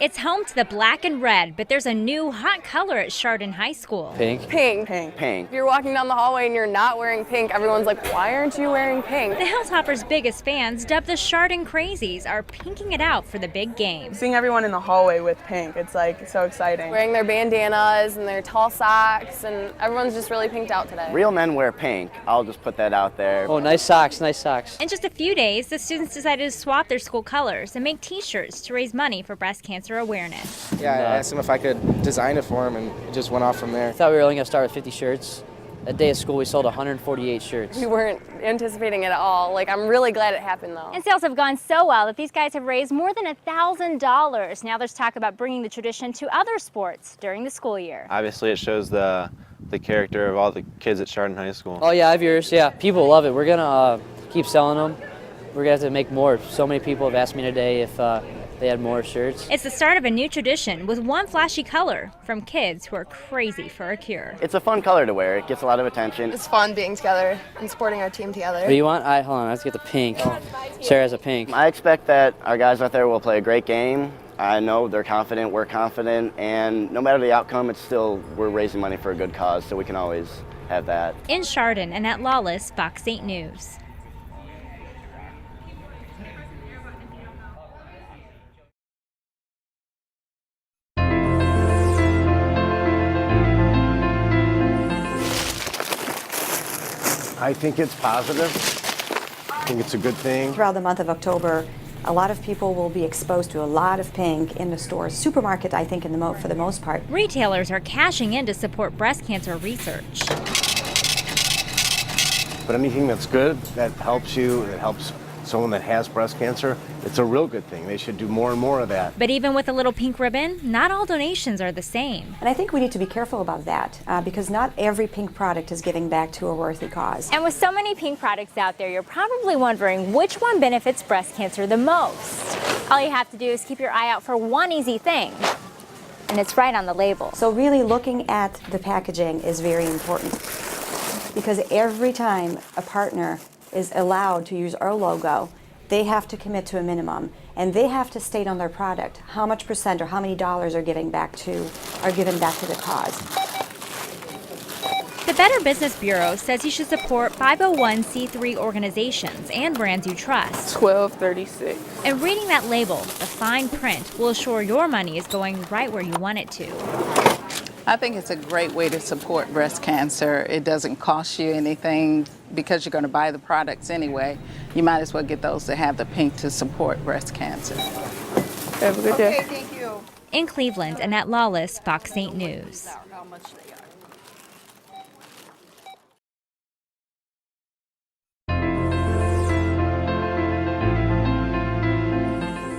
It's home to the black and red, but there's a new hot color at Chardon High School. Pink. Pink. Pink. Pink. If you're walking down the hallway and you're not wearing pink, everyone's like, why aren't you wearing pink? The Hilltoppers' biggest fans, dubbed the Chardon Crazies, are pinking it out for the big game. Seeing everyone in the hallway with pink, it's like so exciting. Wearing their bandanas and their tall socks, and everyone's just really pinked out today. Real men wear pink. I'll just put that out there. Oh, nice socks, nice socks. In just a few days, the students decided to swap their school colors and make t-shirts to raise money for breast cancer awareness. Yeah, I asked him if I could design it for him, and it just went off from there. I thought we were only going to start with 50 shirts. That day of school, we sold 148 shirts. We weren't anticipating it at all. Like, I'm really glad it happened, though. And sales have gone so well that these guys have raised more than $1,000. Now there's talk about bringing the tradition to other sports during the school year. Obviously, it shows the character of all the kids at Chardon High School. Oh yeah, I have yours. Yeah, people love it. We're going to keep selling them. We're going to have to make more. So many people have asked me today if they had more shirts. It's the start of a new tradition with one flashy color from kids who are crazy for a cure. It's a fun color to wear. It gets a lot of attention. It's fun being together and supporting our team together. What do you want? Hold on, I have to get the pink. Sarah has a pink. I expect that our guys out there will play a great game. I know they're confident, we're confident, and no matter the outcome, it's still, we're raising money for a good cause, so we can always have that. In Chardon, Annette, Lawless, Fox 8 News. I think it's positive. I think it's a good thing. Throughout the month of October, a lot of people will be exposed to a lot of pink in the stores. Supermarket, I think, for the most part. Retailers are cashing in to support breast cancer research. But anything that's good, that helps you, that helps someone that has breast cancer, it's a real good thing. They should do more and more of that. But even with a little pink ribbon, not all donations are the same. And I think we need to be careful about that because not every pink product is giving back to a worthy cause. And with so many pink products out there, you're probably wondering which one benefits breast cancer the most. All you have to do is keep your eye out for one easy thing, and it's right on the label. So really looking at the packaging is very important because every time a partner is allowed to use our logo, they have to commit to a minimum, and they have to state on their product how much percent or how many dollars are given back to the cause. The Better Business Bureau says you should support 501c3 organizations and brands you trust. 1236. And reading that label, the fine print, will assure your money is going right where you want it to. I think it's a great way to support breast cancer. It doesn't cost you anything because you're going to buy the products anyway. You might as well get those that have the pink to support breast cancer. Have a good day. Okay, thank you. In Cleveland, Annette, Lawless, Fox 8 News.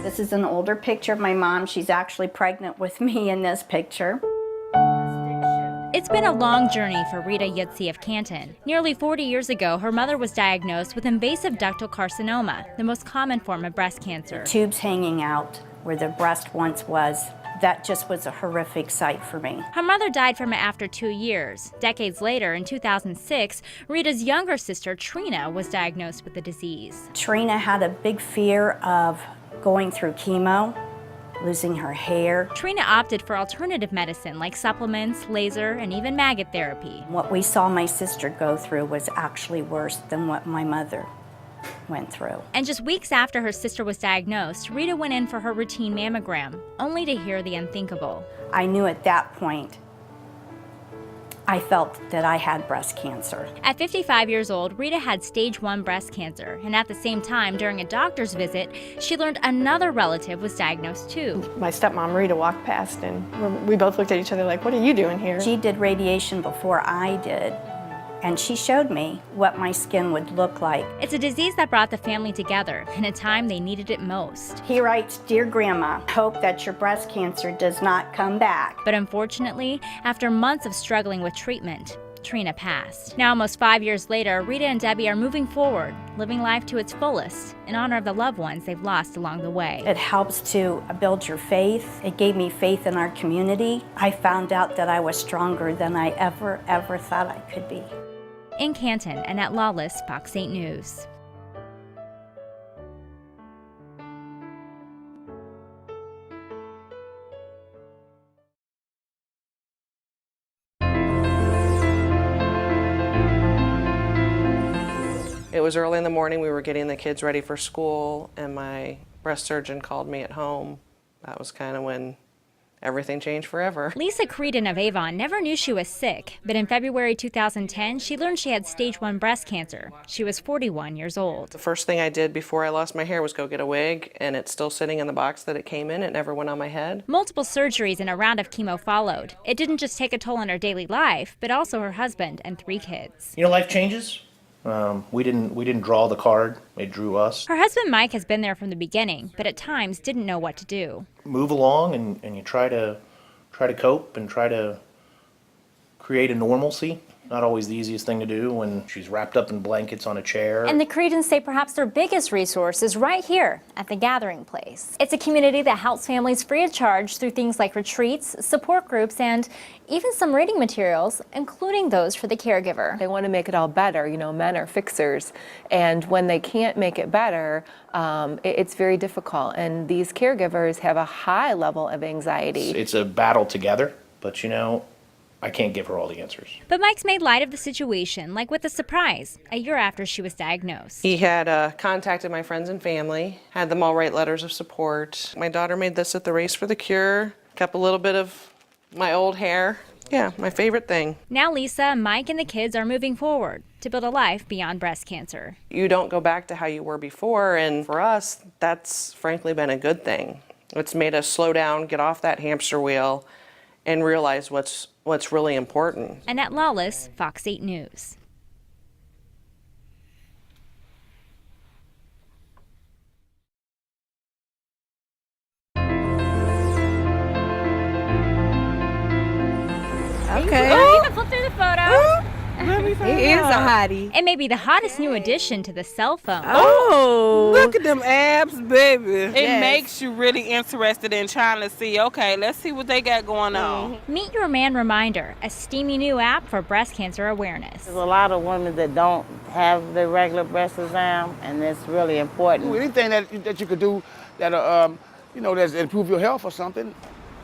This is an older picture of my mom. She's actually pregnant with me in this picture. It's been a long journey for Rita Yitzi of Canton. Nearly 40 years ago, her mother was diagnosed with invasive ductal carcinoma, the most common form of breast cancer. Tubes hanging out where the breast once was. That just was a horrific sight for me. Her mother died from it after 2 years. Decades later, in 2006, Rita's younger sister, Trina, was diagnosed with the disease. Trina had a big fear of going through chemo, losing her hair. Trina opted for alternative medicine like supplements, laser, and even maggot therapy. What we saw my sister go through was actually worse than what my mother went through. And just weeks after her sister was diagnosed, Rita went in for her routine mammogram, only to hear the unthinkable. I knew at that point I felt that I had breast cancer. At 55 years old, Rita had stage 1 breast cancer, and at the same time, during a doctor's visit, she learned another relative was diagnosed too. My stepmom, Rita, walked past, and we both looked at each other like, what are you doing here? She did radiation before I did, and she showed me what my skin would look like. It's a disease that brought the family together in a time they needed it most. He writes, "Dear Grandma, hope that your breast cancer does not come back." But unfortunately, after months of struggling with treatment, Trina passed. Now, almost 5 years later, Rita and Debbie are moving forward, living life to its fullest in honor of the loved ones they've lost along the way. It helps to build your faith. It gave me faith in our community. I found out that I was stronger than I ever thought I could be. In Canton, Annette, Lawless, Fox 8 News. was early in the morning. We were getting the kids ready for school, and my breast surgeon called me at home. That was kind of when everything changed forever. Lisa Creedon of Avon never knew she was sick, but in February 2010, she learned she had stage 1 breast cancer. She was 41 years old. The first thing I did before I lost my hair was go get a wig, and it's still sitting in the box that it came in. It never went on my head. Multiple surgeries and a round of chemo followed. It didn't just take a toll on her daily life, but also her husband and 3 kids. You know, life changes. We didn't draw the card, it drew us. Her husband Mike has been there from the beginning, but at times didn't know what to do. Move along and you try to cope and try to create a normalcy. Not always the easiest thing to do when she's wrapped up in blankets on a chair. And the Creedons say perhaps their biggest resource is right here at the Gathering Place. It's a community that helps families free of charge through things like retreats, support groups, and even some reading materials, including those for the caregiver. They want to make it all better. You know, men are fixers, and when they can't make it better, it's very difficult. And these caregivers have a high level of anxiety. It's a battle together, but you know, I can't give her all the answers. But Mike's made light of the situation, like with a surprise, a year after she was diagnosed. He had contacted my friends and family, had them all write letters of support. My daughter made this at the Race for the Cure, kept a little bit of my old hair. Yeah, my favorite thing. Now Lisa, Mike, and the kids are moving forward to build a life beyond breast cancer. You don't go back to how you were before, and for us, that's frankly been a good thing. It's made us slow down, get off that hamster wheel, and realize what's really important. Annette, Lawless, Fox 8 News. Okay. You can flip through the photos. He is a hottie. It may be the hottest new addition to the cell phone. Oh, look at them abs, baby. It makes you really interested in trying to see, okay, let's see what they got going on. Meet Your Man Reminder, a steamy new app for breast cancer awareness. There's a lot of women that don't have the regular breast exam, and it's really important. Anything that you could do that, that's improve your health or something,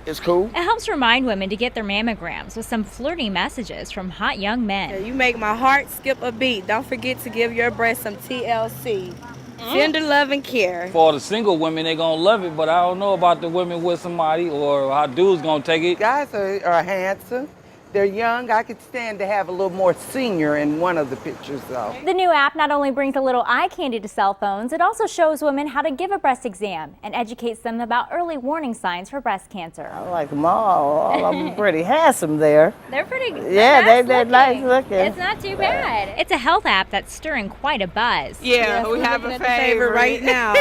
it's cool. It helps remind women to get their mammograms with some flirty messages from hot young men. You make my heart skip a beat. Don't forget to give your breast some TLC. Tender love and care. For the single women, they're going to love it, but I don't know about the women with somebody or how dudes going to take it. Guys are handsome. They're young. I could stand to have a little more senior in one of the pictures, though. The new app not only brings a little eye candy to cell phones, it also shows women how to give a breast exam and educates them about early warning signs for breast cancer. I like them all. All of them pretty handsome there. They're pretty Yeah, they're nice looking. It's not too bad. It's a health app that's stirring quite a buzz. Yeah, we have a favorite right now.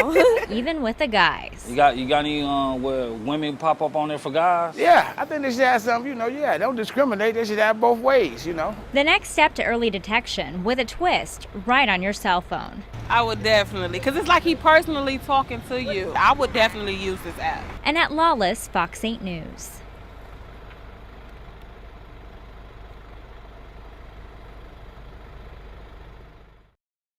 Even with the guys. You got any where women pop up on there for guys? Yeah, I think they should have some, don't discriminate. They should have both ways, The next step to early detection with a twist right on your cell phone. I would definitely, because it's like he personally talking to you. I would definitely use this app. Annette, Lawless, Fox 8 News.